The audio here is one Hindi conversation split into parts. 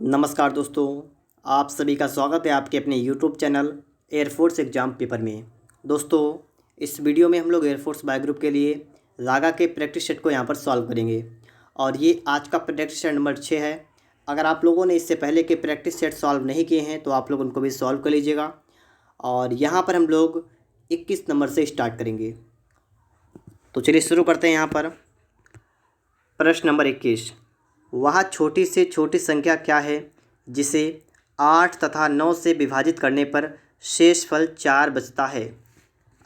नमस्कार दोस्तों, आप सभी का स्वागत है आपके अपने YouTube channel air force exam paper में। दोस्तों, इस वीडियो में हम लोग एयरफोर्स बायो ग्रुप के लिए लागा के प्रैक्टिस सेट को यहाँ पर सॉल्व करेंगे और ये आज का प्रैक्टिस सेट नंबर 6 है। अगर आप लोगों ने इससे पहले के प्रैक्टिस सेट सॉल्व नहीं किए हैं तो आप लोग उनको भी सॉल्व कर लीजिएगा। और यहाँ पर हम लोग 21 नंबर से स्टार्ट करेंगे। तो चलिए शुरू करते हैं। यहाँ पर प्रश्न नंबर 21, वह छोटी से छोटी संख्या क्या है जिसे 8 तथा 9 से विभाजित करने पर शेषफल 4 बचता है।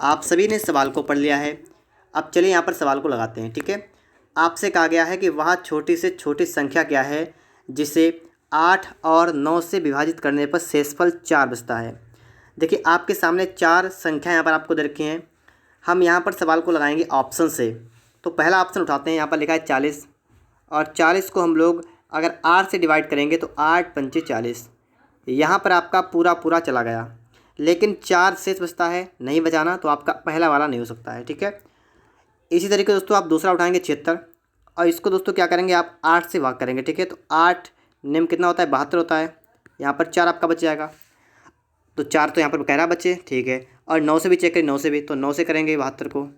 आप सभी ने सवाल को पढ़ लिया है। अब चलिए यहाँ पर सवाल को लगाते हैं। ठीक है, आपसे कहा गया है कि वह छोटी से छोटी संख्या क्या है जिसे 8 और 9 से विभाजित करने पर शेषफल 4 बचता है। देखिए, आपके सामने 4 संख्या यहाँ पर आपको दे रखी हैं। हम यहाँ पर सवाल को लगाएंगे ऑप्शन से। तो पहला ऑप्शन उठाते हैं। यहाँ पर लिखा है 40 और 40 को हम लोग अगर 8 से डिवाइड करेंगे तो 8 पंचे 40। यहाँ पर आपका पूरा पूरा चला गया, लेकिन 4 शेष बचता है, नहीं बचाना तो आपका पहला वाला नहीं हो सकता है। ठीक है, इसी तरीके दोस्तों आप दूसरा उठाएंगे 76 और इसको दोस्तों क्या करेंगे, आप 8 से भाग करेंगे। ठीक है, तो 8 निम कितना होता है, 72 होता है। यहाँ पर 4 आपका बच जाएगा, तो 4 तो यहाँ पर बकायदा बचे। ठीक है, और 9 से भी चेक करें, 9 से भी, तो 9 से करेंगे 72 को,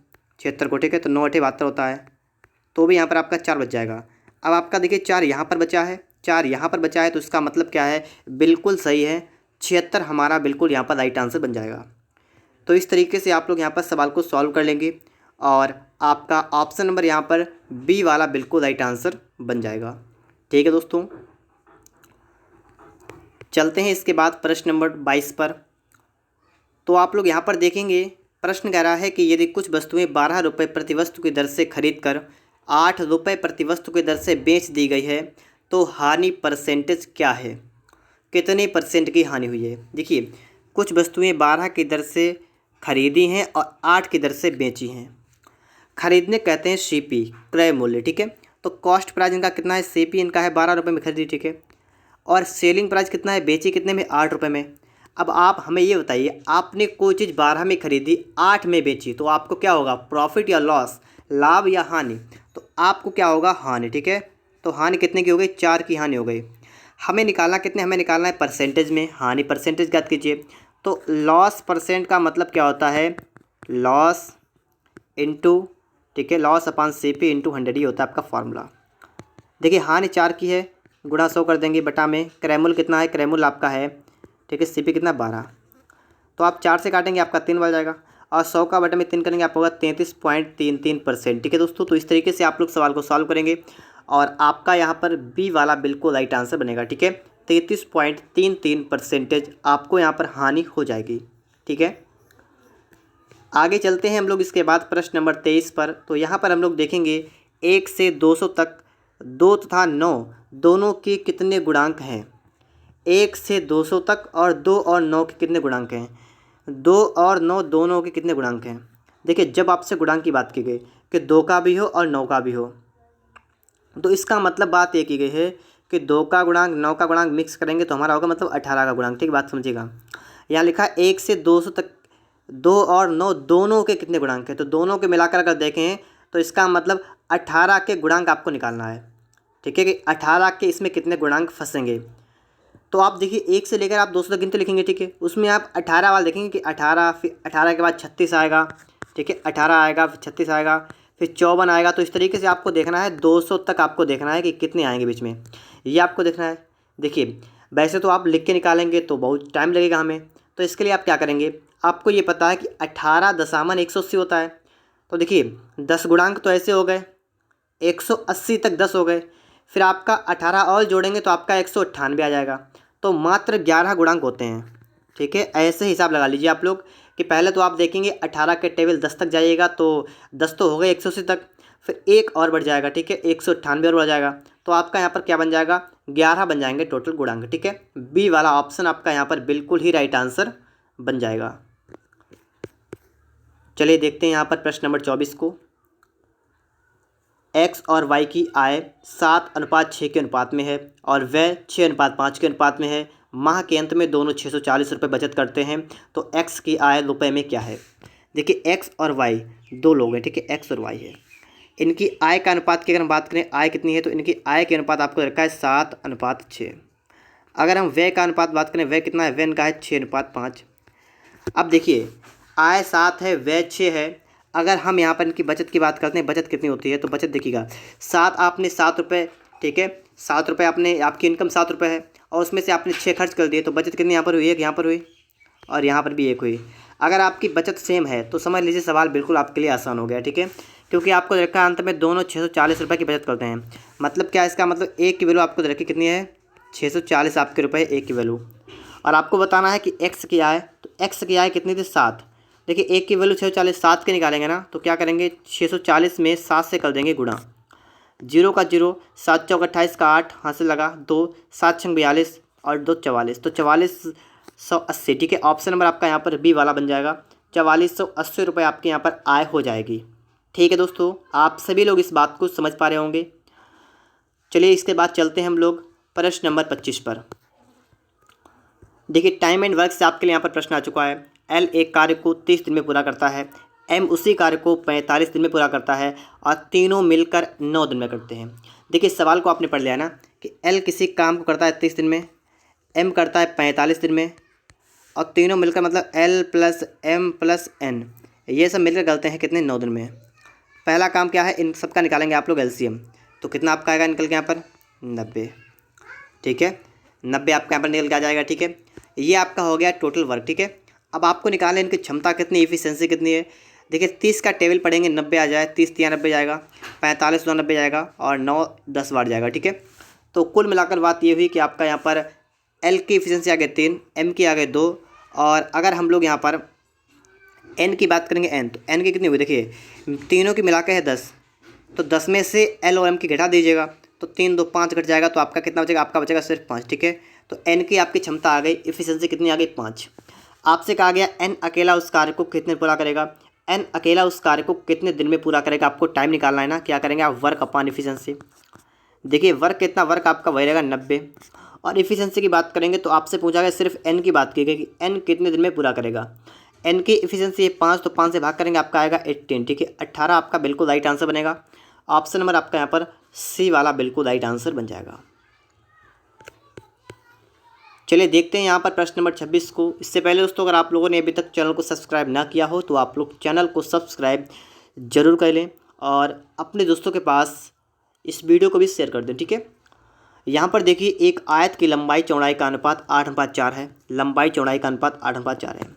76 को। ठीक है, तो 9 8 72 होता है, तो भी यहाँ पर आपका 4 बच जाएगा। अब आपका देखिए 4 यहाँ पर बचा है, 4 यहाँ पर बचा है, तो इसका मतलब क्या है, बिल्कुल सही है, 76 हमारा बिल्कुल यहाँ पर राइट आंसर बन जाएगा। तो इस तरीके से आप लोग यहाँ पर सवाल को सॉल्व कर लेंगे और आपका ऑप्शन नंबर यहाँ पर बी वाला बिल्कुल राइट आंसर बन जाएगा। ठीक है दोस्तों, चलते हैं इसके बाद प्रश्न नंबर 22 पर। तो आप लोग यहाँ पर देखेंगे, प्रश्न कह रहा है कि यदि कुछ वस्तुएं 12 रुपये प्रति वस्तु की दर से खरीद कर 8 रुपये प्रति वस्तु की दर से बेच दी गई है तो हानि परसेंटेज क्या है, कितने परसेंट की हानि हुई है। देखिए, कुछ वस्तुएं 12 की दर से खरीदी हैं और 8 की दर से बेची हैं। खरीदने कहते हैं सीपी, क्रय मूल्य। ठीक है, तो कॉस्ट प्राइस इनका कितना है, सीपी इनका है 12 रुपये में खरीदी। ठीक है, और सेलिंग प्राइस कितना है, बेची कितने में, 8 रुपये में। अब आप हमें ये बताइए, आपने कोई चीज़ 12 में खरीदी, 8 में बेची, तो आपको क्या होगा, प्रॉफिट या लॉस, लाभ या हानि। तो आपको क्या होगा, हानि। ठीक है, तो हानि कितने की हो गई, 4 की हानि हो गई। हमें निकालना कितने, हमें निकालना है परसेंटेज में, हानि परसेंटेज ज्ञात कीजिए। तो लॉस परसेंट का मतलब क्या होता है, लॉस इंटू, ठीक है, लॉस अपॉन सीपी इंटू 100 ही होता है आपका फार्मूला। देखिए, हानि 4 की है, गुणा 100 कर देंगे, बटा में क्रैमुल कितना है, क्रैमुल आपका है, ठीक है, सीपी कितना 12, तो आप 4 से काटेंगे आपका 3 बच जाएगा और 100 का बटे में 3 करेंगे आपको होगा 33.33%। ठीक है दोस्तों, तो इस तरीके से आप लोग सवाल को सॉल्व करेंगे और आपका यहाँ पर बी वाला बिल्कुल राइट आंसर बनेगा। ठीक है, 33.33% आपको यहाँ पर हानि हो जाएगी। ठीक है, आगे चलते हैं हम लोग इसके बाद प्रश्न नंबर 23 पर। तो यहाँ पर हम लोग देखेंगे 1 से 200 तक 2 तथा 9 दोनों के कितने गुणांक हैं। 1 से 200 तक और 2 और 9 के कितने गुणांक हैं, 2 और 9 दोनों के कितने गुणांक हैं। देखिए, जब आपसे गुणांक की बात की गई कि 2 का भी हो और 9 का भी हो, तो इसका मतलब बात ये की गई है कि 2 का गुणांक 9 का गुणांक मिक्स करेंगे तो हमारा होगा मतलब 18 का गुणांक। ठीक, बात समझिएगा। यहाँ लिखा है 1 से 200 तक 2 और 9 दोनों के कितने गुणांक हैं, तो दोनों के मिलाकर अगर देखें तो इसका मतलब 18 के गुणांक आपको निकालना है। ठीक है, कि 18 के इसमें कितने गुणांक फंसेंगे। तो आप देखिए 1 से लेकर आप 200 तक गिनते लिखेंगे। ठीक है, उसमें आप 18 वाला देखेंगे कि 18, फिर 18 के बाद 36 आएगा। ठीक है, 18 आएगा, फिर 36 आएगा, फिर 54 आएगा। तो इस तरीके से आपको देखना है 200 तक आपको देखना है कि कितने आएंगे बीच में, ये आपको देखना है। देखिए, वैसे तो आप लिख के निकालेंगे तो बहुत टाइम लगेगा हमें, तो इसके लिए आप क्या करेंगे, आपको ये पता है कि 18 दशामन 180 होता है। तो देखिए 10 गुणांक तो ऐसे हो गए, 180 तक 10 हो गए, फिर आपका 18 और जोड़ेंगे तो आपका 198 आ जाएगा। तो मात्र 11 गुणांक होते हैं। ठीक है, ऐसे हिसाब लगा लीजिए आप लोग कि पहले तो आप देखेंगे 18 के टेबल 10 तक जाइएगा तो 10 तो हो गए 180 तक, फिर एक और बढ़ जाएगा। ठीक है, 198 और बढ़ जाएगा, तो आपका यहाँ पर क्या बन जाएगा, 11 बन जाएंगे टोटल गुणांक। ठीक है, बी वाला ऑप्शन आपका यहाँ पर बिल्कुल ही राइट आंसर बन जाएगा। चलिए देखते हैं यहाँ पर प्रश्न नंबर 24 को। एक्स और वाई की आय 7:6 के अनुपात में है और वह 6:5 के अनुपात में है। माह के अंत में दोनों 640 रुपये बचत करते हैं, तो एक्स की आय रुपये में क्या है। देखिए, एक्स और वाई दो लोग हैं। ठीक है, एक्स और वाई है, इनकी आय का अनुपात की अगर हम बात करें, आय कितनी है, तो इनकी आय के अनुपात आपको रखा है 7:6। अगर हम व्यय का अनुपात बात करें, व्यय कितना है, व्यय का है 6:5। अब देखिए आय 7 है, व्यय 6 है। अगर हम यहाँ पर इनकी बचत की बात करते हैं, बचत कितनी होती है, तो बचत देखिएगा 7, आपने 7 रुपये, ठीक है, 7 रुपये आपने, आपकी इनकम 7 रुपये है और उसमें से आपने 6 खर्च कर दिए, तो बचत कितनी यहाँ पर हुई, 1 यहाँ पर हुई और यहाँ पर भी 1 हुई। अगर आपकी बचत सेम है तो समझ लीजिए सवाल बिल्कुल आपके लिए आसान हो गया, ठीक है, क्योंकि आपको रखा अंत में दोनों 640 रुपये की बचत करते हैं। मतलब क्या, इसका मतलब एक की वैल्यू आपको रखी कितनी है, 640 आपके रुपये एक की वैल्यू। और आपको बताना है कि एक्स की आय, तो एक्स की आय कितनी थी, 7। देखिए एक की वैल्यू 640, 7 के निकालेंगे ना, तो क्या करेंगे, 640 में 7 से कर देंगे गुणा, 0 का 0, 7 चौक 28 का 8, हाथ से लगा 2, 7 छंग 42 और 2 44, तो 4480, ठीक है। ऑप्शन नंबर आपका यहाँ पर बी वाला बन जाएगा, 4480 रुपये आपके यहाँ पर आय हो जाएगी। ठीक है दोस्तों, आप सभी लोग इस बात को समझ पा रहे होंगे। चलिए इसके बाद चलते हैं हम लोग प्रश्न नंबर 25 पर। देखिए टाइम एंड वर्क से आपके लिए यहाँ पर प्रश्न आ चुका है। एल एक कार्य को 30 दिन में पूरा करता है, एम उसी कार्य को 45 दिन में पूरा करता है और तीनों मिलकर 9 दिन में करते हैं। देखिए सवाल को आपने पढ़ लिया ना कि एल किसी काम को करता है 30 दिन में, एम करता है 45 दिन में और तीनों मिलकर मतलब L plus M plus N, ये सब मिलकर करते हैं कितने, 9 दिन में। पहला काम क्या है, इन सबका निकालेंगे आप लोग एलसीएम, तो कितना आपका आएगा निकल के यहाँ पर 90, ठीक है, 90 आपका यहाँ पर निकल के आ जाएगा, ठीक है। ये आपका हो गया टोटल वर्क, ठीक है। अब आपको निकालें इनकी क्षमता कितनी, इफिशिएंसी कितनी है। देखिए 30 का टेबल पढ़ेंगे, 90 आ जाए, 30 3 90 जाएगा, 45 2 90 जाएगा और 9 10 बार जाएगा, ठीक है। तो कुल मिलाकर बात ये हुई कि आपका यहाँ पर एल की इफिशिएंसी आ गई 3, एम की आ गई 2 और अगर हम लोग यहाँ पर एन की बात करेंगे एन, तो एन की कितनी हुई, देखिए तीनों की मिला के है 10, तो 10 में से एल और एम की घटा दीजिएगा, तो 3 2 5 घट जाएगा, तो आपका कितना बचेगा, आपका बचेगा सिर्फ 5, ठीक है। तो एन की आपकी क्षमता आ गई, इफिशिएंसी कितनी आ गई 5। आपसे कहा गया एन अकेला उस कार्य को कितने पूरा करेगा, एन अकेला उस कार्य को कितने दिन में पूरा करेगा। आपको टाइम निकालना है ना, क्या करेंगे आप, वर्क अपॉन इफिशिएंसी। देखिए वर्क कितना, वर्क आपका वही रहेगा 90 और इफिशिएंसी की बात करेंगे तो आपसे पूछा गया सिर्फ एन की बात की गई कि एन कितने दिन में पूरा करेगा। एन की इफिशिएंसी 5, तो 5 से भाग करेंगे आपका आएगा 18, ठीक है, 18 आपका बिल्कुल राइट आंसर बनेगा। ऑप्शन नंबर आपका यहाँ पर सी वाला बिल्कुल राइट आंसर बन जाएगा। चलिए देखते हैं यहाँ पर प्रश्न नंबर 26 को। इससे पहले दोस्तों अगर आप लोगों ने अभी तक चैनल को सब्सक्राइब ना किया हो तो आप लोग चैनल को सब्सक्राइब जरूर कर लें और अपने दोस्तों के पास इस वीडियो को भी शेयर कर दें, ठीक है। यहाँ पर देखिए एक आयत की लंबाई चौड़ाई का अनुपात 8:4 है, लंबाई चौड़ाई का अनुपात 8:4 है,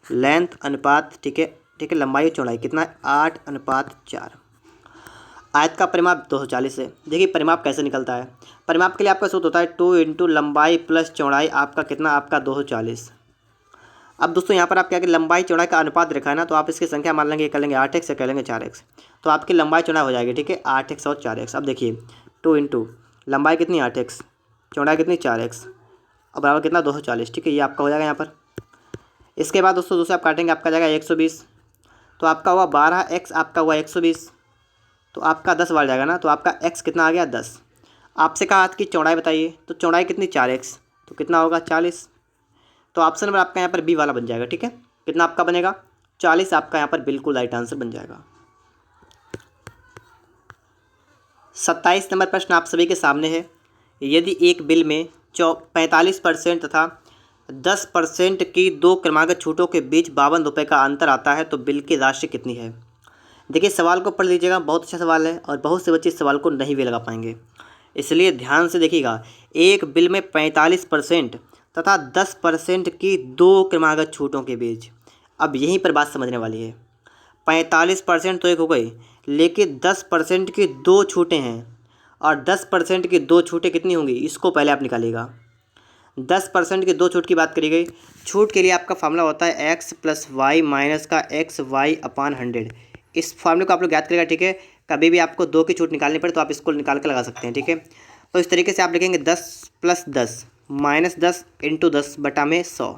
लेंथ अनुपात, ठीक है, ठीक है, लंबाई और चौड़ाई कितना है 8:4। आयत का परिमाप 240 है। देखिए परिमाप कैसे निकलता है, परिमाप के लिए आपका सूत्र होता है 2 इंटू लंबाई प्लस चौड़ाई, आपका कितना, आपका 240। अब दोस्तों यहाँ पर आप क्या करें, लंबाई चौड़ाई का अनुपात रखा है ना, तो आप इसकी संख्या मान लेंगे, कर लेंगे 8x या कर लेंगे 4x, तो आपकी लंबाई चौड़ाई हो जाएगी, ठीक है, 8x और 4x। अब देखिए 2 इंटू लंबाई कितनी 8x, चौड़ाई कितनी 4x, अब बराबर कितना 240, ठीक है, ये आपका हो जाएगा यहाँ पर। इसके बाद दोस्तों दूसरा आप काटेंगे, आपका जाएगा 120, तो आपका हुआ 12x, आपका हुआ 120, तो आपका 10 बार जाएगा ना, तो आपका x कितना आ गया 10। आपसे कहा हाथ की चौड़ाई बताइए, तो चौड़ाई कितनी 4x, तो कितना होगा 40, तो ऑप्शन नंबर आपका यहाँ पर बी वाला बन जाएगा, ठीक है। कितना आपका बनेगा 40, आपका यहाँ पर बिल्कुल राइट आंसर बन जाएगा। 27 नंबर प्रश्न आप सभी के सामने है। यदि एक बिल में 45% तथा 10% की 2 क्रमागत छूटों के बीच 52 रुपये का अंतर आता है तो बिल की राशि कितनी है। देखिए सवाल को पढ़ लीजिएगा, बहुत अच्छा सवाल है और बहुत से बच्चे इस सवाल को नहीं भी लगा पाएंगे, इसलिए ध्यान से देखिएगा। एक बिल में 45% तथा 10% की 2 क्रमागत छूटों के बीच, अब यहीं पर बात समझने वाली है। 45% तो एक हो गई, लेकिन 10% की 2 छूटें हैं और 10% की 2 छूटें कितनी होंगी, इसको पहले आप निकालिएगा। 10% की 2 छूट की बात करी गई, छूट के लिए आपका फार्मूला होता है x प्लस वाई माइनस का एक्स वाई अपान 100। इस फार्मूले को आप लोग याद करेगा, ठीक है। कभी भी आपको 2 की छूट निकालनी पड़े तो आप इसको निकाल के लगा सकते हैं, ठीक है। तो इस तरीके से आप लिखेंगे 10 प्लस 10 माइनस 10 इंटू 10 बटा में 100।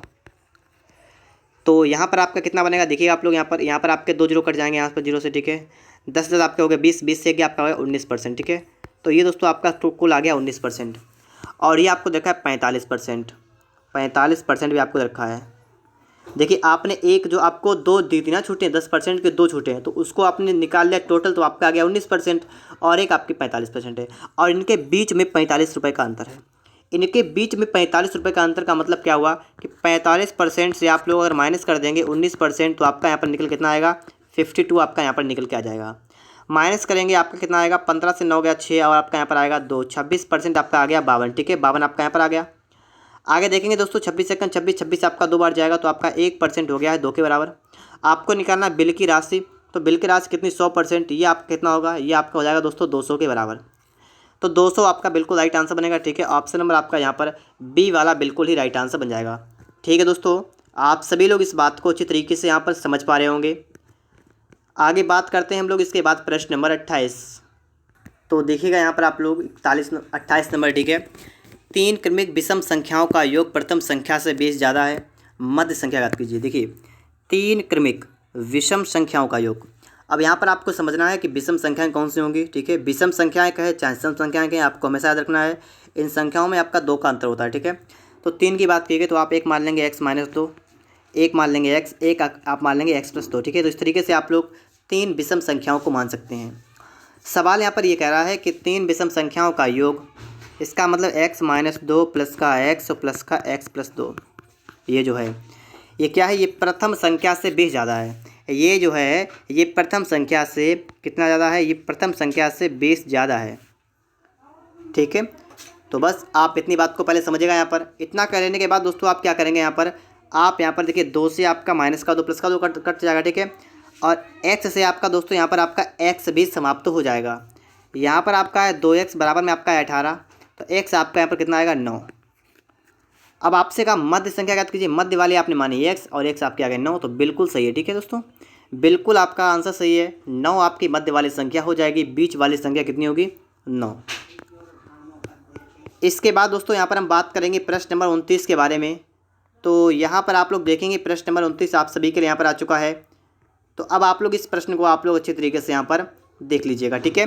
तो यहाँ पर आपका कितना बनेगा, देखिए आप लोग यहाँ पर आपके 2 जीरो कट जाएंगे यहाँ पर 0 से, ठीक है। 10 10 आपके हो गए 20, 20 से गया आपका हो गया 19%, ठीक है। तो ये दोस्तों आपका कुल आ गया 19%। और ये आपको देखा है 45%, 45% भी आपको रखा है। देखिए आपने एक जो आपको 2 दी थी ना छूटें, 10% के 2 छूटे हैं, तो उसको आपने निकाल लिया टोटल, तो आपका आ गया 19% और एक आपकी 45% है और इनके बीच में 45 रुपये का अंतर है। इनके बीच में 45 रुपये का अंतर का मतलब क्या हुआ कि 45% से आप लोग अगर माइनस कर देंगे 19%, तो आपका यहाँ पर निकल कितना आएगा 52 आपका यहाँ पर निकल के आ जाएगा। माइनस करेंगे आपका कितना आएगा, 15 से 9 गया 6 और आपका यहाँ पर आएगा 2, 26% आपका आ गया 52। ठीक है, 52 आपका यहाँ पर आ गया। आगे देखेंगे दोस्तों 26 सेकंड 26 आपका 2 बार जाएगा तो आपका 1% हो गया है 2 के बराबर। आपको निकालना बिल की राशि, तो बिल की राशि कितनी 100%, ये आपका कितना होगा, ये आपका हो जाएगा दोस्तों 200 के बराबर। तो 200 आपका बिल्कुल राइट आंसर बनेगा। ठीक है, ऑप्शन नंबर आपका यहाँ पर बी वाला बिल्कुल ही राइट आंसर बन जाएगा। ठीक है दोस्तों, आप सभी लोग इस बात को अच्छी तरीके से यहाँ पर समझ पा रहे होंगे। आगे बात करते हैं हम लोग इसके बाद प्रश्न नंबर 28। तो देखिएगा यहाँ पर आप लोग 28 नंबर। ठीक है, 3 क्रमिक विषम संख्याओं का योग प्रथम संख्या से 20 ज़्यादा है, मध्य संख्या ज्ञात कीजिए। देखिए 3 क्रमिक विषम संख्याओं का योग। अब यहाँ पर आपको समझना है कि विषम संख्याएं कौन सी होंगी। ठीक है, विषम संख्याएं कहे चाहे सम संख्याएं कहें, आपको हमेशा याद रखना है इन संख्याओं में आपका 2 का अंतर होता है। ठीक है, तो 3 की बात की गई तो आप 1 मान लेंगे x-2, 1 मान लेंगे x, 1 आप मान लेंगे x+2। ठीक है, तो इस तरीके से आप लोग 3 विषम संख्याओं को मान सकते हैं। सवाल यहाँ पर ये कह रहा है कि 3 विषम संख्याओं का योग, इसका मतलब x-2 प्लस का x और प्लस का x+2, ये जो है ये क्या है, ये प्रथम संख्या से 20 ज़्यादा है। ये जो है ये प्रथम संख्या से कितना ज़्यादा है, ये प्रथम संख्या से 20 ज़्यादा है। ठीक है, तो बस आप इतनी बात को पहले समझिएगा। यहाँ पर इतना कर लेने के बाद दोस्तों आप क्या करेंगे, यहाँ पर आप यहाँ पर देखिए 2 से आपका माइनस का 2 प्लस का 2 कट जाएगा। ठीक है, और x से आपका दोस्तों यहाँ पर आपका x भी समाप्त हो जाएगा। यहाँ पर आपका है 2x बराबर में आपका है 18, तो x आपका यहाँ पर कितना आएगा 9। अब आपसे कहा मध्य संख्या ज्ञात कीजिए, मध्य वाली आपने मानी x और x आपके आ गए 9, तो बिल्कुल सही है। ठीक है दोस्तों, बिल्कुल आपका आंसर सही है। 9 आपकी मध्य वाली संख्या हो जाएगी, बीच वाली संख्या कितनी होगी 9। इसके बाद दोस्तों यहाँ पर हम बात करेंगे प्रश्न नंबर 29 के बारे में। तो यहाँ पर आप लोग देखेंगे प्रश्न नंबर 29 आप सभी के लिए यहाँ पर आ चुका है। तो अब आप लोग इस प्रश्न को आप लोग अच्छे तरीके से यहाँ पर देख लीजिएगा। ठीक है,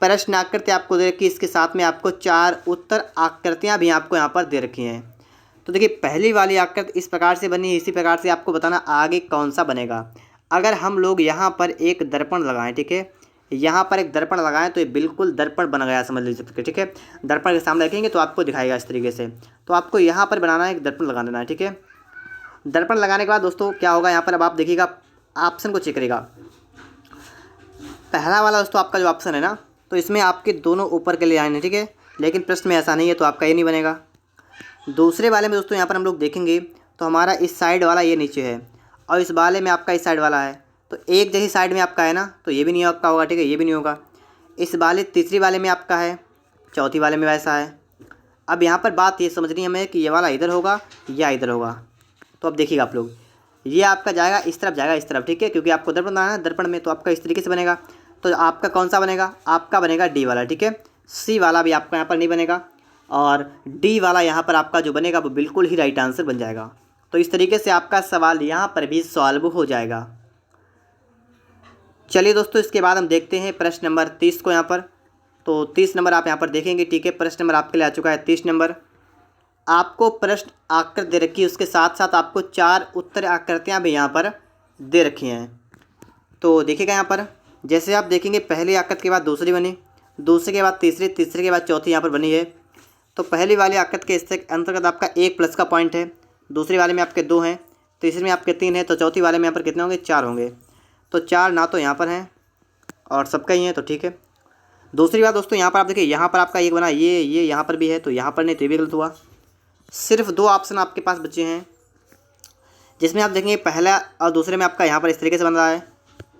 प्रश्न आकृति आपको दे रखी है, इसके साथ में आपको 4 उत्तर आकृतियाँ भी आपको यहाँ पर दे रखी हैं। तो देखिए पहली वाली आकृति इस प्रकार से बनी है, इसी प्रकार से आपको बताना आगे कौन सा बनेगा। अगर हम लोग यहाँ पर एक दर्पण लगाएं, ठीक है, यहाँ पर एक दर्पण लगाएं तो ये बिल्कुल दर्पण बन गया समझ लीजिए। ठीक है, दर्पण के सामने रखेंगे तो आपको दिखाएगा इस तरीके से। तो आपको यहाँ पर बनाना है, एक दर्पण लगा देना है। ठीक है, दर्पण लगाने के बाद दोस्तों क्या होगा, यहाँ पर अब आप देखिएगा ऑप्शन को चेक करेगा। पहला वाला दोस्तों आपका जो ऑप्शन है ना, तो इसमें आपके दोनों ऊपर के लिए आए हैं। ठीक है, लेकिन प्रश्न में ऐसा नहीं है तो आपका ये नहीं बनेगा। दूसरे वाले में दोस्तों यहाँ पर हम लोग देखेंगे तो हमारा इस साइड वाला ये नीचे है और इस वाले में आपका इस साइड वाला है, तो एक जैसी साइड में आपका है ना, तो ये भी नहीं आपका होगा। ठीक है, ये भी नहीं होगा। इस वाले तीसरी वाले में आपका है, चौथी वाले में वैसा है। अब यहाँ पर बात ये समझनी हमें कि ये वाला इधर होगा या इधर होगा। तो अब देखिएगा आप लोग, ये आपका जाएगा इस तरफ, जाएगा इस तरफ। ठीक है, क्योंकि आपको दर्पण बनाना है, दर्पण में तो आपका इस तरीके से बनेगा। तो आपका कौन सा बनेगा, आपका बनेगा डी वाला। ठीक है, सी वाला भी आपका यहाँ पर नहीं बनेगा और डी वाला यहाँ पर आपका जो बनेगा वो बिल्कुल ही राइट आंसर बन जाएगा। तो इस तरीके से आपका सवाल यहाँ पर भी सॉल्व हो जाएगा। चलिए दोस्तों, इसके बाद हम देखते हैं प्रश्न नंबर 30 को यहाँ पर। तो 30 नंबर आप यहाँ पर देखेंगे। ठीक है, प्रश्न नंबर आपके लिए आ चुका है 30 नंबर। आपको प्रश्न आकृति दे रखी है, उसके साथ साथ आपको 4 उत्तर आकृतियाँ भी यहाँ पर दे रखी हैं। तो देखिएगा यहाँ पर, जैसे आप देखेंगे पहली आकृति के बाद दूसरी बनी, दूसरे के बाद तीसरी, तीसरे के बाद चौथी यहाँ पर बनी है। तो पहली वाली आकृति के इससे अंतर्गत आपका 1 प्लस का पॉइंट है, दूसरी वाले में आपके 2 हैं, तीसरे में आपके 3 हैं, तो चौथी वाले में यहाँ पर कितने होंगे, 4 होंगे। तो 4 ना तो यहाँ पर हैं और सबका ही है, तो ठीक है। दूसरी बात दोस्तों, यहाँ पर आप देखिए, यहाँ पर आपका एक बना, ये यहाँ पर भी है, तो यहाँ पर नहीं, तो ये भी गलत हुआ। सिर्फ 2 ऑप्शन आपके पास बचे हैं, जिसमें आप देखेंगे पहला और दूसरे में आपका यहाँ पर इस तरीके से बन रहा है।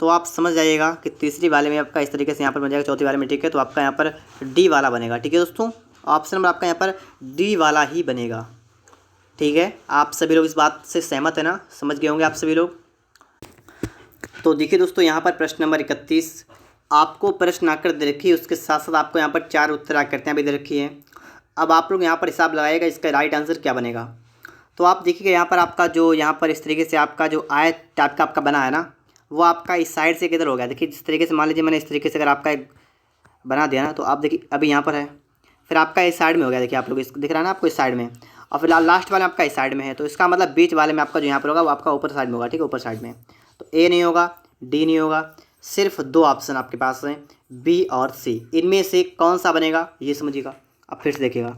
तो आप समझ जाइएगा कि तीसरी वाले में आपका इस तरीके से यहाँ पर बन जाएगा, चौथी वाले में। ठीक है, तो आपका यहाँ पर डी वाला बनेगा। ठीक है दोस्तों, ऑप्शन नंबर आपका यहाँ पर डी वाला ही बनेगा। ठीक है, आप सभी लोग इस बात से सहमत है ना, समझ गए होंगे आप सभी लोग। तो देखिए दोस्तों, यहाँ पर प्रश्न नंबर 31 आपको प्रश्न आकृति दे रखी है, उसके साथ साथ आपको यहाँ पर 4 उत्तर आकृतियाँ भी दे रखी हैं। अब आप लोग यहाँ पर हिसाब लगाइएगा इसका राइट आंसर क्या बनेगा। तो आप देखिएगा यहाँ पर आपका जो यहाँ पर इस तरीके से आपका जो आयत टाइप का आपका बना है ना, वो आपका इस साइड से किधर हो गया। देखिए जिस तरीके से मान लीजिए मैंने इस तरीके से अगर आपका एक बना दिया ना, तो आप देखिए अभी यहाँ पर है, फिर आपका इस साइड में हो गया। देखिए आप लोग इस दिख रहा है ना आपको इस साइड में, और फिलहाल लास्ट वाले आपका इस साइड में है। तो इसका मतलब बीच वाले में आपका जो यहाँ पर होगा वो आपका ऊपर साइड में होगा। ठीक है, ऊपर साइड में। तो ए नहीं होगा, डी नहीं होगा, सिर्फ 2 ऑप्शन आपके पास हैं, बी और सी। इनमें से कौन सा बनेगा ये समझिएगा। अब फिर से देखिएगा,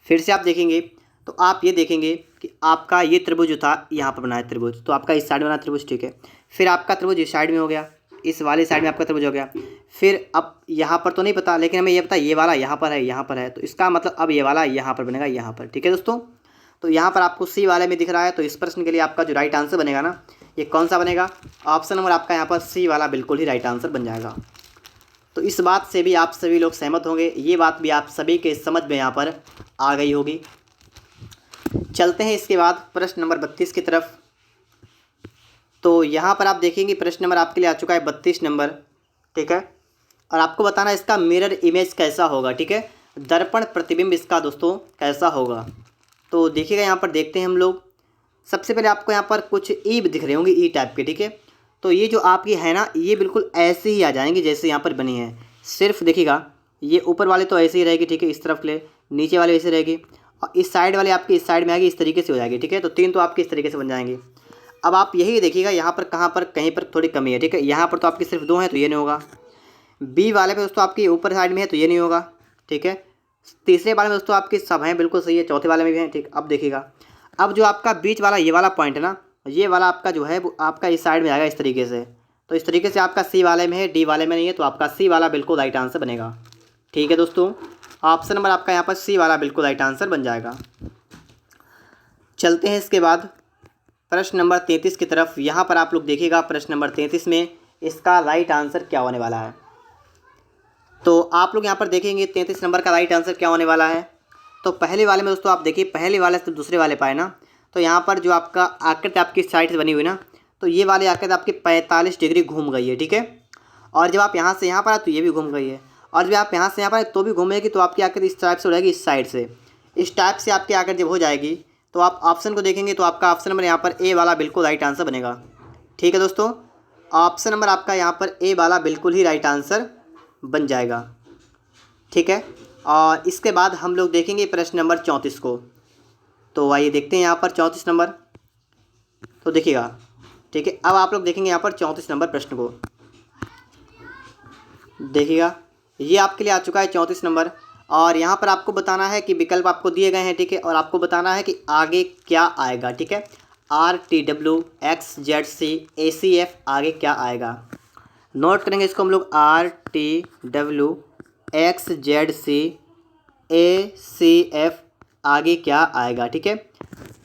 फिर से आप देखेंगे तो आप ये देखेंगे कि आपका ये त्रिभुज जो था यहाँ पर बना है त्रिभुज, तो आपका इस साइड में बना त्रिभुज, ठीक है। फिर आपका त्रिभुज इस साइड में हो गया, इस वाले साइड में आपका त्रिभुज हो गया। फिर अब यहाँ पर तो नहीं पता, लेकिन हमें ये पता ये वाला यहाँ पर है, यहाँ पर है, तो इसका मतलब अब ये वाला यहाँ पर बनेगा, यहाँ पर, ठीक है दोस्तों। तो यहाँ पर आपको सी वाले में दिख रहा है, तो इस प्रश्न के लिए आपका जो राइट आंसर बनेगा ना, ये कौन सा बनेगा? ऑप्शन नंबर आपका यहाँ पर सी वाला बिल्कुल ही राइट आंसर बन जाएगा। तो इस बात से भी आप सभी लोग सहमत होंगे, ये बात भी आप सभी के समझ में यहाँ पर आ गई होगी। चलते हैं इसके बाद प्रश्न नंबर 32 की तरफ। तो यहाँ पर आप देखेंगे प्रश्न नंबर आपके लिए आ चुका है 32 नंबर, ठीक है। और आपको बताना है इसका मिरर इमेज कैसा होगा, ठीक है, दर्पण प्रतिबिंब इसका दोस्तों कैसा होगा। तो देखिएगा यहाँ पर देखते हैं हम लोग। सबसे पहले आपको यहाँ पर कुछ ई दिख रहे होंगे, ई टाइप के, ठीक है। तो ये जो आपकी है ना, ये बिल्कुल ऐसे ही आ जाएंगे जैसे यहाँ पर बनी है। सिर्फ देखिएगा ये ऊपर वाले तो ऐसे ही रहेगी, ठीक है, इस तरफ के लिए, नीचे वाले ऐसे रहेगी, और इस साइड वाले आपकी इस साइड में आएगी, इस तरीके से हो जाएगी, ठीक है। तो 3 तो आपके इस तरीके से बन जाएंगे। अब आप यही देखिएगा यहाँ पर कहाँ पर कहीं पर थोड़ी कमी है, ठीक है। यहाँ पर तो आपकी सिर्फ 2 हैं, तो ये नहीं होगा। बी वाले पे दोस्तों आपकी ऊपर साइड में है, तो ये नहीं होगा, ठीक है। तीसरे वाले में दोस्तों आपकी सब हैं, बिल्कुल सही है। चौथे वाले में भी हैं, ठीक। अब देखिएगा, अब जो आपका बीच वाला ये वाला पॉइंट है ना, ये वाला आपका जो है वो आपका इस साइड में आएगा इस तरीके से। तो इस तरीके से आपका सी वाले में है, डी वाले में नहीं है, तो आपका सी वाला बिल्कुल राइट आंसर बनेगा, ठीक है दोस्तों। ऑप्शन नंबर आपका यहाँ पर सी वाला बिल्कुल राइट आंसर बन जाएगा। चलते हैं इसके बाद प्रश्न नंबर 33 की तरफ। यहाँ पर आप लोग देखिएगा प्रश्न नंबर 33 में इसका राइट आंसर क्या होने वाला है। तो आप लोग यहाँ पर देखेंगे 33 नंबर का राइट आंसर क्या होने वाला है। तो पहले वाले में दोस्तों आप देखिए, पहले वाले से दूसरे वाले पाए ना, तो यहाँ पर जो आपका आकृति आपकी साइड से बनी हुई ना, तो ये वाली आकृति आपकी 45 डिग्री घूम गई है, ठीक है। और जब आप यहाँ से यहाँ पर आए तो ये भी घूम गई है, और जब आप यहाँ से यहाँ पर आए तो भी घूमेगी। तो आपकी आकृति इस टाइप से हो जाएगी, इस साइड से, इस टाइप से आपकी आकृति जब हो जाएगी तो आप ऑप्शन को देखेंगे तो आपका ऑप्शन नंबर यहाँ पर ए वाला बिल्कुल राइट आंसर बनेगा, ठीक है दोस्तों। ऑप्शन नंबर आपका यहाँ पर ए वाला बिल्कुल ही राइट आंसर बन जाएगा, ठीक है। और इसके बाद हम लोग देखेंगे प्रश्न नंबर 34 को। तो आइए देखते हैं यहाँ पर 34 नंबर। तो देखिएगा, ठीक है, अब आप लोग देखेंगे यहाँ पर 34 नंबर प्रश्न को। देखिएगा ये आपके लिए आ चुका है 34 नंबर, और यहाँ पर आपको बताना है कि विकल्प आपको दिए गए हैं, ठीक है, और आपको बताना है कि आगे क्या आएगा, ठीक है। RTW XZC ACF आगे क्या आएगा, नोट करेंगे इसको हम लोग। RTW XZC ACF आगे क्या आएगा, ठीक है।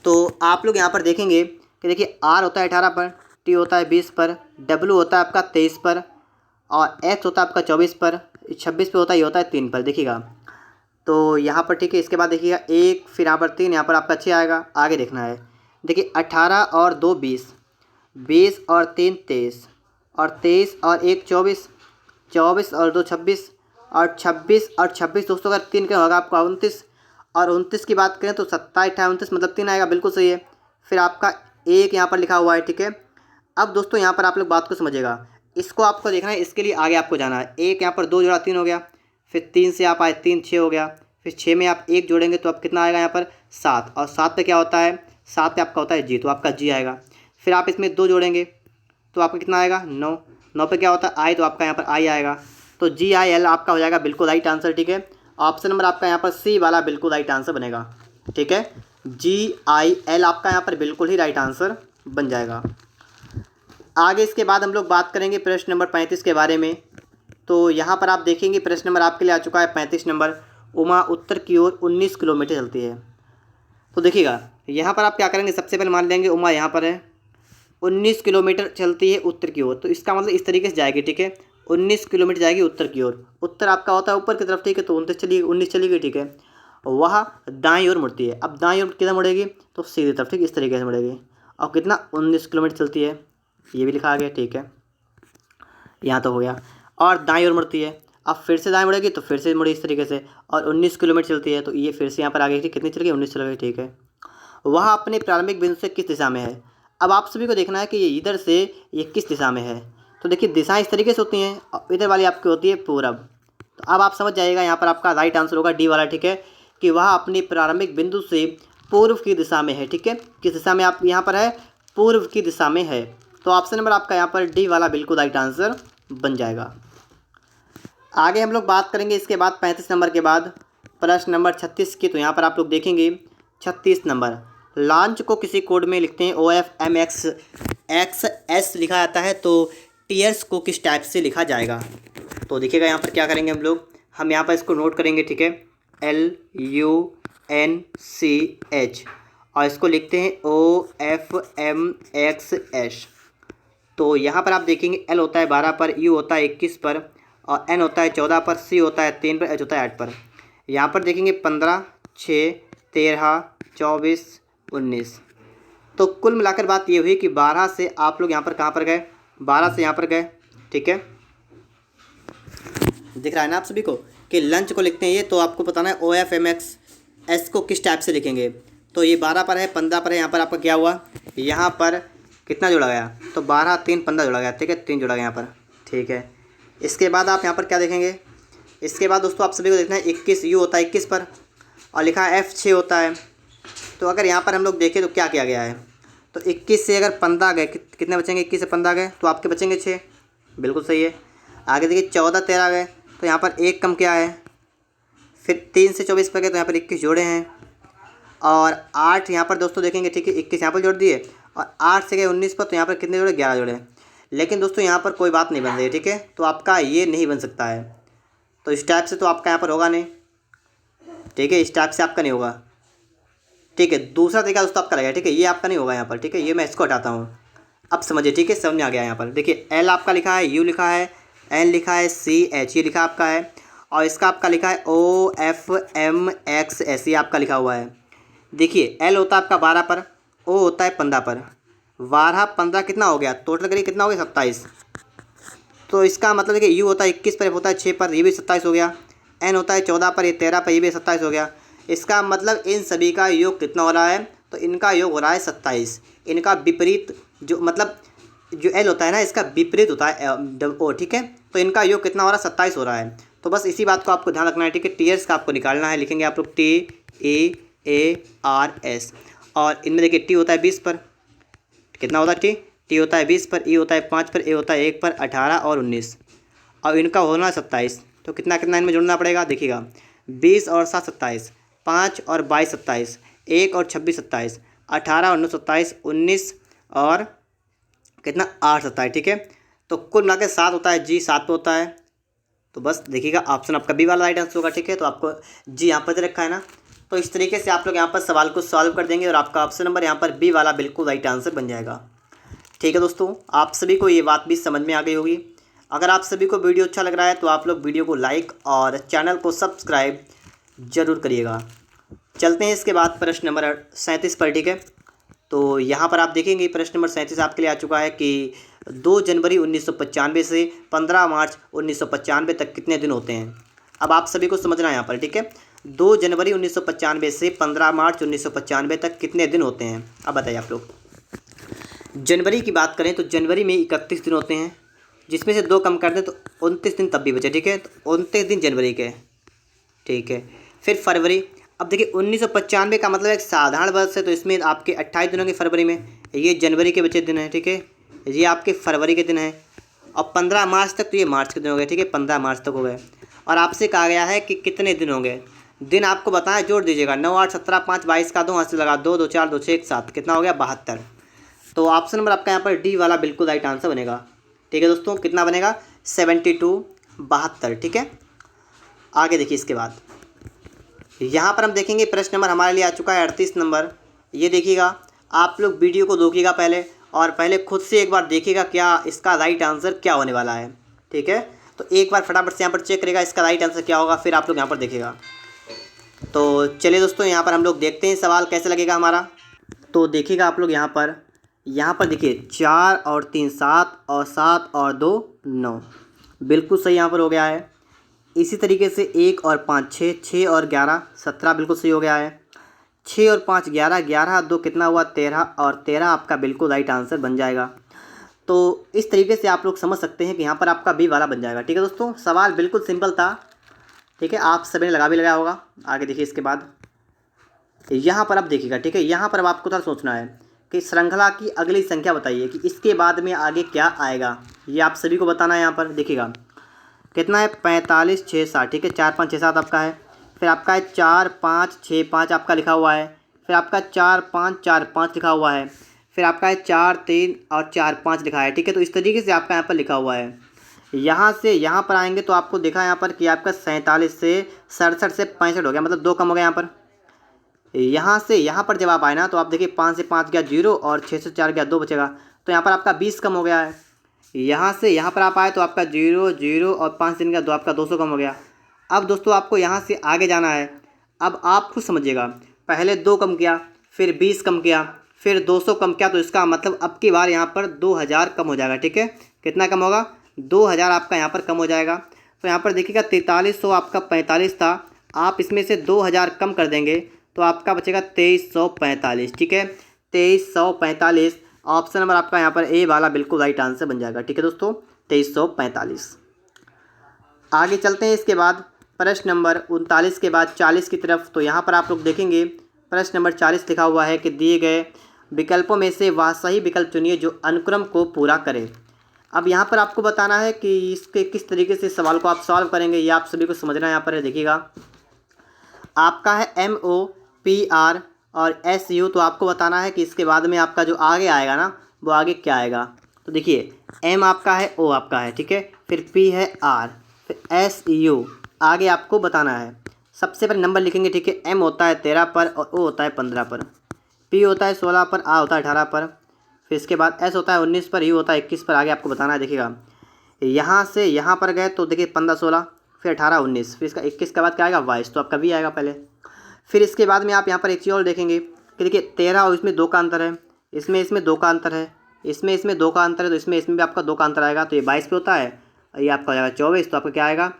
तो आप लोग यहाँ पर देखेंगे कि देखिए R होता है 18 पर, T होता है 20 पर, W होता है आपका 23 पर, और X होता है आपका 24 पर, 26 पे होता है, ये होता है 3 पर, देखिएगा। तो यहाँ पर ठीक है, इसके बाद देखिएगा 1, फिर यहाँ पर 3, यहाँ पर आपका 6 आएगा। आगे देखना है, देखिए 18 और 2 20, 20 और 3 23, और 23 और 1 24, 24 और 2 26, और 26 और 26 दोस्तों अगर 3 का होगा आपका 29, और 29 की बात करें तो 27 28 मतलब 3 आएगा, बिल्कुल सही है। फिर आपका 1 यहाँ पर लिखा हुआ है, ठीक है। अब दोस्तों यहाँ पर आप लोग बात को समझिएगा, इसको आपको देखना है, इसके लिए आगे आपको जाना है। 1 यहाँ पर 2 जोड़ा 3 हो गया, फिर 3 से आप आए 3 6 हो गया, फिर 6 में आप 1 जोड़ेंगे तो आप कितना आएगा यहाँ पर 7, और 7 पे क्या होता है, 7 पे आपका होता है जी, तो आपका जी आएगा। फिर आप इसमें 2 जोड़ेंगे तो आपका कितना आएगा 9, 9 पे क्या होता है आई, तो आपका यहाँ पर आई आएगा। तो GIL आपका हो जाएगा बिल्कुल राइट आंसर, ठीक है। ऑप्शन नंबर आपका यहाँ पर सी वाला बिल्कुल राइट आंसर बनेगा, ठीक है। GIL आपका यहाँ पर बिल्कुल ही राइट आंसर बन जाएगा। आगे इसके बाद हम लोग बात करेंगे प्रश्न नंबर 35 के बारे में। तो यहाँ पर आप देखेंगे प्रश्न नंबर आपके लिए आ चुका है 35 नंबर। उमा उत्तर की ओर 19 किलोमीटर चलती है। तो देखिएगा यहाँ पर आप क्या करेंगे, सबसे पहले मान लेंगे उमा यहाँ पर है, 19 किलोमीटर चलती है उत्तर की ओर, तो इसका मतलब इस तरीके से जाएगी, ठीक है। 19 किलोमीटर जाएगी उत्तर की ओर, उत्तर आपका होता है ऊपर की तरफ, ठीक है। तो 19 चली गई, ठीक है। वह दाईं ओर मुड़ती है, अब दाईं ओर किधर मुड़ेगी, तो सीधी तरफ, ठीक इस तरीके से मुड़ेगी। और कितना 19 किलोमीटर चलती है, ये भी लिखा आ गया, ठीक है, यहाँ तो हो गया। और दाईं ओर मुड़ती है, अब फिर से दाएं मुड़ेगी तो फिर से मुड़ी इस तरीके से, और 19 किलोमीटर चलती है, तो ये फिर से यहाँ पर आ गई, कितनी चल गई 19 चल गई, ठीक है। वह अपने प्रारंभिक बिंदु से किस दिशा में है। अब आप सभी को देखना है कि ये इधर से ये किस दिशा में है। तो देखिए दिशाएं इस तरीके से होती हैं, इधर वाली आपकी होती है पूरब। तो अब आप समझ जाइएगा यहाँ पर आपका राइट आंसर होगा डी वाला, ठीक है, कि वह अपनी प्रारंभिक बिंदु से पूर्व की दिशा में है, ठीक है। किस दिशा में आप यहाँ पर है, पूर्व की दिशा में है। तो ऑप्शन नंबर आपका यहाँ पर डी वाला बिल्कुल राइट आंसर बन जाएगा। आगे हम लोग बात करेंगे इसके बाद 35 नंबर के बाद। प्रश्न नंबर 36 की, तो यहाँ पर आप लोग देखेंगे 36 नंबर, लॉन्च को किसी कोड में लिखते हैं OFMX लिखा जाता है, तो टीयर्स को किस टाइप से लिखा जाएगा। तो देखिएगा यहाँ पर क्या करेंगे हम यहाँ पर इसको नोट करेंगे, ठीक है, LUNCH, और इसको लिखते हैं OFMXS। तो यहाँ पर आप देखेंगे L होता है 12 पर, U होता है 21 पर, और N होता है 14 पर, C होता है 3 पर, H होता है 8 पर। यहाँ पर देखेंगे 15, 6, 13, 24, 19। तो कुल मिलाकर बात ये हुई कि 12 से आप लोग यहाँ पर कहाँ पर गए, 12 से यहाँ पर गए, ठीक है। दिख रहा है ना आप सभी को कि लंच को लिखते हैं ये, तो आपको बताना है OFMX को किस टाइप से लिखेंगे। तो ये 12 पर है, 15 पर है, यहाँ पर आपका क्या हुआ, यहाँ पर कितना जोड़ा गया, तो 12, 3, 15 जोड़ा गया, ठीक है, 3 जोड़ा गया यहाँ पर, ठीक है। इसके बाद आप यहाँ पर क्या देखेंगे, इसके बाद दोस्तों आप सभी को देखना है 21, U होता है 21 पर, और लिखा है F 6 होता है। तो अगर यहाँ पर हम लोग देखें तो क्या किया गया है, तो 21 से अगर 15 गए, कितने बचेंगे, 21 से 15 गए तो आपके बचेंगे 6, बिल्कुल सही है। आगे देखिए 14, 13 गए, तो यहाँ पर एक कम क्या है, फिर 3 से 24 पर गए तो यहाँ पर 21 जोड़े हैं, और 8 यहाँ पर दोस्तों देखेंगे, ठीक है, 21 यहाँ पर जोड़ दिए, और 8 से गए 19 पर, तो यहाँ पर कितने जोड़े, 11 जोड़े। लेकिन दोस्तों यहाँ पर कोई बात नहीं बन रही है, ठीक है, तो आपका ये नहीं बन सकता है, तो इस टाइप से तो आपका यहाँ पर होगा नहीं, ठीक है, इस टाइप से आपका नहीं होगा, ठीक है। दूसरा तरीका दोस्तों आपका लगेगा, ठीक है, ये आपका नहीं होगा यहाँ पर, ठीक है, ये मैं इसको हटाता हूँ। अब समझिए, ठीक है, समझ में आ गया। यहाँ पर देखिए L आपका लिखा है, U लिखा है, N लिखा है, CH ये लिखा आपका है, और इसका आपका लिखा है OFMXS ये आपका लिखा हुआ है। देखिए L होता है आपका 12 पर, O होता है 15 पर, 12, 15 कितना हो गया, टोटल करिए कितना हो गया, 27। तो इसका मतलब देखिए U होता है 21 पर, F होता है 6 पर, ये भी 27 हो गया, N होता है 14 पर, ये 13 पर, ये भी 27 हो गया। इसका मतलब इन सभी का योग कितना हो रहा है, तो इनका योग हो रहा है 27। इनका विपरीत जो मतलब जो L होता है ना, इसका विपरीत होता है O, ठीक है। तो इनका योग कितना हो रहा है, 27 हो रहा है। तो बस इसी बात को आपको ध्यान रखना है, ठीक है। टीयर्स का आपको निकालना है, लिखेंगे आप लोग TEARS, और इनमें देखिए T होता है 20 पर, कितना होता है, T होता है 20 पर, E होता है 5 पर, A होता है 1 पर, 18 और 19, और इनका होना है 27। तो कितना कितना इनमें जोड़ना पड़ेगा, देखिएगा 20 और 7 27, 5 और 22 27, 1 और 26 27, 18 और 9 27, 19 और कितना 8 27, ठीक है। तो कुल मिला के 7 होता है, जी 7 होता है। तो बस देखिएगा ऑप्शन आपका बी वाला राइट आंसर होगा, ठीक है। तो आपको जी यहाँ पर रखा है ना, तो इस तरीके से आप लोग यहाँ पर सवाल को सॉल्व कर देंगे और आपका ऑप्शन नंबर यहाँ पर बी वाला बिल्कुल राइट आंसर बन जाएगा, ठीक है। दोस्तों आप सभी को ये बात भी समझ में आ गई होगी। अगर आप सभी को वीडियो अच्छा लग रहा है तो आप लोग वीडियो को लाइक और चैनल को सब्सक्राइब जरूर करिएगा। चलते हैं इसके बाद प्रश्न नंबर 37 पर, ठीक है। तो यहाँ पर आप देखेंगे प्रश्न नंबर 37 आपके लिए आ चुका है कि 2 जनवरी 1995 से 15 मार्च 1995 तक कितने दिन होते हैं। अब आप सभी को समझना है यहाँ पर, ठीक है। 2 जनवरी 1995 से 15 मार्च 1995 तक कितने दिन होते हैं, अब बताइए आप लोग। जनवरी की बात करें तो जनवरी में 31 दिन होते हैं, जिसमें से 2 कम कर दें तो 29 दिन तब भी बचे, ठीक है। तो 29 दिन जनवरी के, ठीक है। फिर फरवरी, अब देखिए 1995 का मतलब एक साधारण वर्ष है, तो इसमें आपके 28 दिन होंगे फरवरी में, ये जनवरी के बचे दिन हैं, ठीक है। ये आपके फरवरी के दिन हैं। और 15 मार्च तक तो ये मार्च के दिन हो गए, ठीक है, 15 मार्च तक हो गए। और आपसे कहा गया है कि कितने दिन होंगे, दिन आपको बताएं, जोड़ दीजिएगा 9, 8, 17, 5, 22 का 2 हाथ से लगा 2, 2, 4, 2, 6, 1, 7, कितना हो गया 72। तो ऑप्शन नंबर आपका यहाँ पर डी वाला बिल्कुल राइट आंसर बनेगा, ठीक है दोस्तों। कितना बनेगा 72, 72, ठीक है। आगे देखिए इसके बाद यहाँ पर हम देखेंगे प्रश्न नंबर हमारे लिए आ चुका है 38 नंबर। ये देखिएगा, आप लोग वीडियो को रोकिएगा पहले, और पहले खुद से एक बार देखिएगा क्या इसका राइट आंसर क्या होने वाला है, ठीक है। तो एक बार फटाफट से यहाँ पर चेक करेगा इसका राइट आंसर क्या होगा, फिर आप लोग यहाँ पर देखिएगा। तो चलिए दोस्तों यहाँ पर हम लोग देखते हैं सवाल कैसे लगेगा हमारा। तो देखिएगा आप लोग यहाँ पर देखिए 4 और 3 7, और 7 और 2 9, बिल्कुल सही यहाँ पर हो गया है। इसी तरीके से 1 और 5 6, 6 और 11 17, बिल्कुल सही हो गया है। 6 और 5 11, 11 2 कितना हुआ 13, और 13 आपका बिल्कुल राइट आंसर बन जाएगा। तो इस तरीके से आप लोग समझ सकते हैं कि यहाँ पर आपका बी वाला बन जाएगा, ठीक है दोस्तों। सवाल बिल्कुल सिंपल था, ठीक है, आप सभी ने लगा भी लगाया होगा। आगे देखिए इसके बाद यहाँ पर आप देखिएगा, ठीक है। यहाँ पर अब आपको थोड़ा सोचना है कि श्रृंखला की अगली संख्या बताइए कि इसके बाद में आगे क्या आएगा, ये आप सभी को बताना है। यहाँ पर देखिएगा कितना है 45 6 7, ठीक है, 4 5 6 7 आपका है। फिर आपका है 4 5 6 5 आपका लिखा हुआ है, फिर आपका 4 5 4 5 लिखा हुआ है, फिर आपका है 4 3 और 4 5 लिखा है। ठीक है, तो इस तरीके से आपका यहाँ पर लिखा हुआ है। यहाँ से यहाँ पर आएंगे तो आपको देखा यहाँ पर कि आपका 47 से 67 से 65 हो गया, मतलब 2 कम हो गया यहाँ पर। यहाँ से यहाँ पर जब आप आए ना तो आप देखिए 5 से 5 गया 0 और 6 से 4 गया 2 बचेगा, तो यहाँ पर आपका 20 कम हो गया है। यहाँ से यहाँ पर आप आए तो आपका 0 0 और 5 दिन का 2 आपका 200 कम हो गया। अब दोस्तों आपको यहाँ से आगे जाना है। अब आप खुद समझिएगा, पहले 2 कम किया, फिर 20 कम किया, फिर 200 कम किया, तो इसका मतलब अब की बार यहाँ पर 2000 कम हो जाएगा। ठीक है, कितना कम होगा? 2000 आपका यहाँ पर कम हो जाएगा। तो यहाँ पर देखिएगा 4300 आपका 45 था, आप इसमें से 2000 कम कर देंगे तो आपका बचेगा 2345। ठीक है, 2345 ऑप्शन नंबर आपका यहाँ पर ए वाला बिल्कुल राइट आंसर बन जाएगा। ठीक है दोस्तों, 2345। आगे चलते हैं। इसके बाद प्रश्न नंबर 39 के बाद 40 की तरफ। तो यहाँ पर आप लोग देखेंगे प्रश्न नंबर 40 लिखा हुआ है कि दिए गए विकल्पों में से वह सही विकल्प चुनिए जो अनुक्रम को पूरा करे। अब यहाँ पर आपको बताना है कि इसके किस तरीके से सवाल को आप सॉल्व करेंगे, ये आप सभी को समझना है। यहाँ पर देखिएगा आपका है MOPR और SU, तो आपको बताना है कि इसके बाद में आपका जो आगे आएगा ना वो आगे क्या आएगा। तो देखिए M आपका है, O आपका है, ठीक है, फिर P है, R, फिर SU आगे आपको बताना है। सबसे पहले नंबर लिखेंगे। ठीक है, M होता है 13 पर और O होता है 15 पर, P होता है 16 पर, A होता है 18 पर, फिर इसके बाद S होता है 19 पर, U होता है 21 पर। आगे आपको बताना है। देखिएगा यहाँ से यहाँ पर गए तो देखिए 15 16, फिर 18 19, फिर इसका 21 के बाद क्या आएगा? 22, तो आपका V आएगा पहले। फिर इसके बाद में आप यहाँ पर एक चीज़ और देखेंगे कि देखिए 13 और इसमें 2 का अंतर है, इसमें 2 का अंतर है, इसमें 2 का अंतर है, तो इसमें भी आपका 2 का अंतर आएगा, तो ये 22 पे होता है, ये आपका हो जाएगा 24, तो आपका क्या आएगा?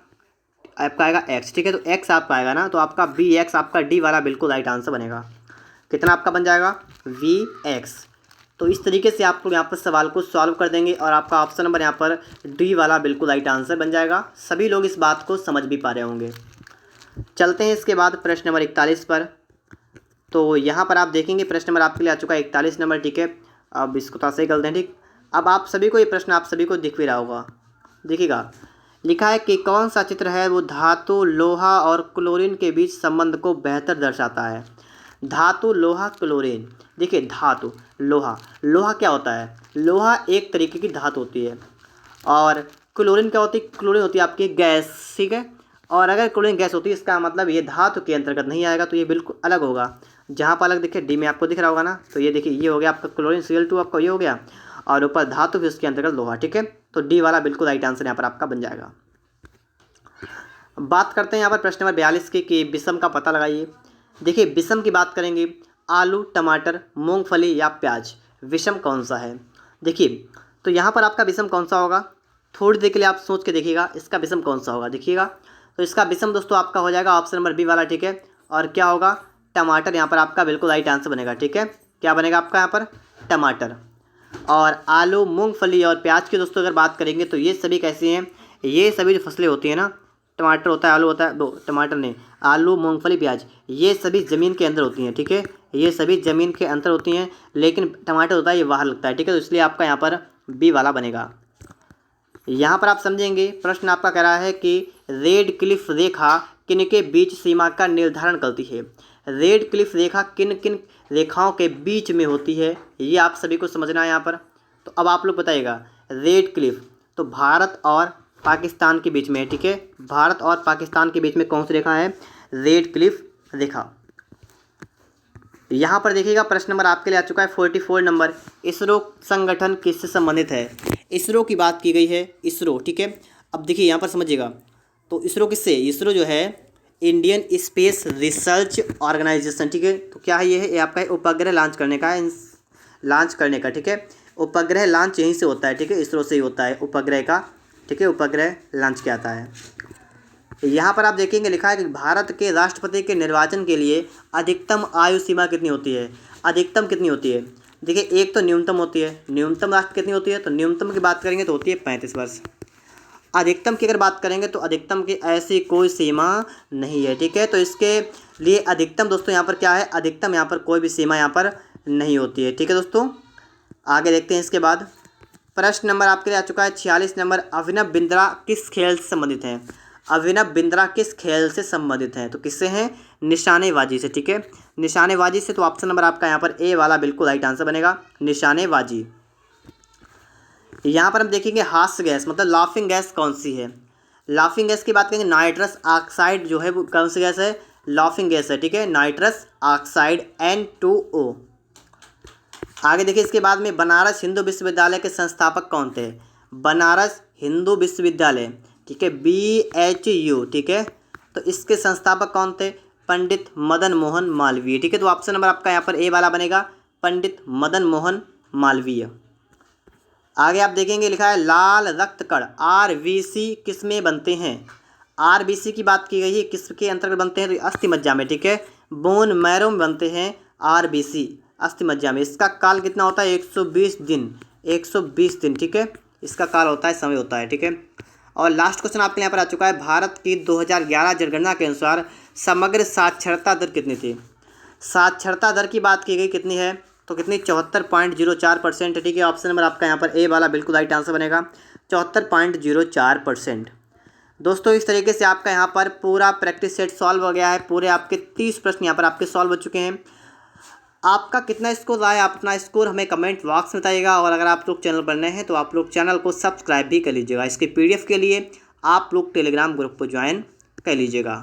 आपका आएगा X। ठीक है, तो X आपका आएगा ना, तो आपका VX आपका D वाला बिल्कुल राइट आंसर बनेगा। कितना आपका बन जाएगा? VX। तो इस तरीके से आप लोग यहाँ पर सवाल को सॉल्व कर देंगे और आपका ऑप्शन नंबर यहाँ पर D वाला बिल्कुल राइट आंसर बन जाएगा। सभी लोग इस बात को समझ भी पा रहे होंगे। चलते हैं इसके बाद प्रश्न नंबर 41 पर। तो यहाँ पर आप देखेंगे प्रश्न नंबर आपके लिए आ चुका है 41 नंबर। ठीक है, अब इसको थोड़ा सही कर दें। ठीक, अब आप सभी को ये प्रश्न आप सभी को दिख भी रहा होगा। देखिएगा लिखा है कि कौन सा चित्र है वो धातु लोहा और क्लोरीन के बीच संबंध को बेहतर दर्शाता है। धातु लोहा क्लोरीन, देखिए धातु लोहा, लोहा क्या होता है? लोहा एक तरीके की धातु होती है, और क्लोरीन क्या होती है? क्लोरीन होती है आपकी गैस। ठीक है, और अगर क्लोरीन गैस होती है इसका मतलब ये धातु के अंतर्गत नहीं आएगा, तो ये बिल्कुल अलग होगा। जहाँ पर अलग देखिए डी में आपको दिख रहा होगा ना, तो ये देखिए ये हो गया आपका क्लोरीन Cl2 आपका ये हो गया, और ऊपर धातु फिर उसके अंतर्गत लोहा। ठीक है, तो डी वाला बिल्कुल राइट आंसर यहाँ पर आपका बन जाएगा। बात करते हैं यहाँ पर प्रश्न नंबर 42 की कि विषम का पता लगाइए। देखिए विषम की बात करेंगे, आलू, टमाटर, मूंगफली या प्याज, विषम कौन सा है? देखिए तो यहाँ पर आपका विषम कौन सा होगा? थोड़ी देर के लिए आप सोच के देखिएगा इसका विषम कौन सा होगा। देखिएगा तो इसका विषम दोस्तों आपका हो जाएगा ऑप्शन नंबर बी वाला। ठीक है, और क्या होगा? टमाटर यहाँ पर आपका बिल्कुल राइट आंसर बनेगा। ठीक है, क्या बनेगा आपका यहाँ पर? टमाटर। और आलू, मूंगफली और प्याज की दोस्तों अगर बात करेंगे तो ये सभी कैसी हैं? ये सभी जो फसलें होती हैं ना, टमाटर होता है, आलू होता है, दो टमाटर नहीं, आलू, मूंगफली, प्याज, ये सभी ज़मीन के अंदर होती हैं। ठीक है, ये सभी ज़मीन के अंदर होती हैं, लेकिन टमाटर होता है ये बाहर लगता है। ठीक है, तो इसलिए आपका यहाँ पर बी वाला बनेगा। यहाँ पर आप समझेंगे प्रश्न आपका कह रहा है कि रेड क्लिफ रेखा किन के बीच सीमा का निर्धारण करती है। रेड क्लिफ रेखा किन किन रेखाओं के बीच में होती है, ये आप सभी को समझना है यहाँ पर। तो अब आप लोग बताइएगा, रेड क्लिफ तो भारत और पाकिस्तान के बीच में है। ठीक है, भारत और पाकिस्तान के बीच में कौन सी रेखा है? रेड क्लिफ रेखा। यहाँ पर देखिएगा प्रश्न नंबर आपके लिए आ चुका है 44 नंबर। इसरो संगठन किससे संबंधित है? इसरो की बात की गई है, इसरो। ठीक है, अब देखिए यहाँ पर समझिएगा, तो इसरो किससे? इसरो जो है इंडियन स्पेस रिसर्च ऑर्गेनाइजेशन। ठीक है, तो क्या है ये आपका है उपग्रह लॉन्च करने का है, लॉन्च करने का। ठीक है, उपग्रह लॉन्च यहीं से होता है। ठीक है, इसरो से ही होता है उपग्रह का। ठीक है, उपग्रह लॉन्च किया जाता है। यहाँ पर आप देखेंगे लिखा है कि भारत के राष्ट्रपति के निर्वाचन के लिए अधिकतम आयु सीमा कितनी होती है? अधिकतम कितनी होती है? देखिए एक तो न्यूनतम होती है, न्यूनतम राष्ट्र कितनी होती है? तो न्यूनतम की बात करेंगे तो होती है 35 वर्ष। अधिकतम की अगर बात करेंगे तो अधिकतम की ऐसी कोई सीमा नहीं है। ठीक है, तो इसके लिए अधिकतम दोस्तों यहाँ पर क्या है? अधिकतम यहाँ पर कोई भी सीमा यहाँ पर नहीं होती है। ठीक है दोस्तों, आगे देखते हैं। इसके बाद प्रश्न नंबर आपके लिए आ चुका है 46 नंबर। अभिनव बिंद्रा किस खेल से संबंधित है? अभिनव बिंद्रा किस खेल से संबंधित हैं? तो किससे हैं? निशानेबाजी से। ठीक है, निशानेबाजी से। तो ऑप्शन नंबर आपका यहाँ पर ए वाला बिल्कुल राइट आंसर बनेगा, निशानेबाजी। यहाँ पर हम देखेंगे हास्य गैस मतलब लाफिंग गैस कौन सी है। लाफिंग गैस की बात करेंगे, नाइट्रस ऑक्साइड जो है वो कौन सी गैस है? लाफिंग गैस है। ठीक है, नाइट्रस ऑक्साइड N2O। आगे देखिए इसके बाद में बनारस हिंदू विश्वविद्यालय के संस्थापक कौन थे? बनारस हिंदू विश्वविद्यालय, ठीक है, BHU। ठीक है, तो इसके संस्थापक कौन थे? पंडित मदन मोहन मालवीय। ठीक है, तो ऑप्शन नंबर आपका यहाँ पर ए वाला बनेगा, पंडित मदन मोहन मालवीय। आगे आप देखेंगे लिखा है लाल रक्त कण RBC किस में बनते हैं? RBC की बात की गई है, किसके अंतर्गत बनते हैं? तो अस्थि मज्जा में। ठीक है, बोन मैरो में बनते हैं RBC, अस्थि मज्जा में। इसका काल कितना होता है? 120 दिन, 120 दिन। ठीक है, इसका काल होता है, समय होता है। ठीक है, और लास्ट क्वेश्चन आपके यहाँ पर आ चुका है, भारत की 2011 जनगणना के अनुसार समग्र साक्षरता दर कितनी थी? साक्षरता दर की बात की गई, कितनी है? तो कितनी? 74.04%। ठीक है, ऑप्शन नंबर आपका यहाँ पर ए वाला बिल्कुल राइट आंसर बनेगा, 74.04%। दोस्तों इस तरीके से आपका यहाँ पर पूरा प्रैक्टिस सेट सॉल्व हो गया है। पूरे आपके 30 प्रश्न यहाँ पर आपके सॉल्व हो चुके हैं। आपका कितना स्कोर आया, आप अपना स्कोर हमें कमेंट बॉक्स में बताइएगा। और अगर आप लोग चैनल पर नए हैं तो आप लोग चैनल को सब्सक्राइब भी कर लीजिएगा। इसके PDF के लिए आप लोग टेलीग्राम ग्रुप को ज्वाइन कर लीजिएगा।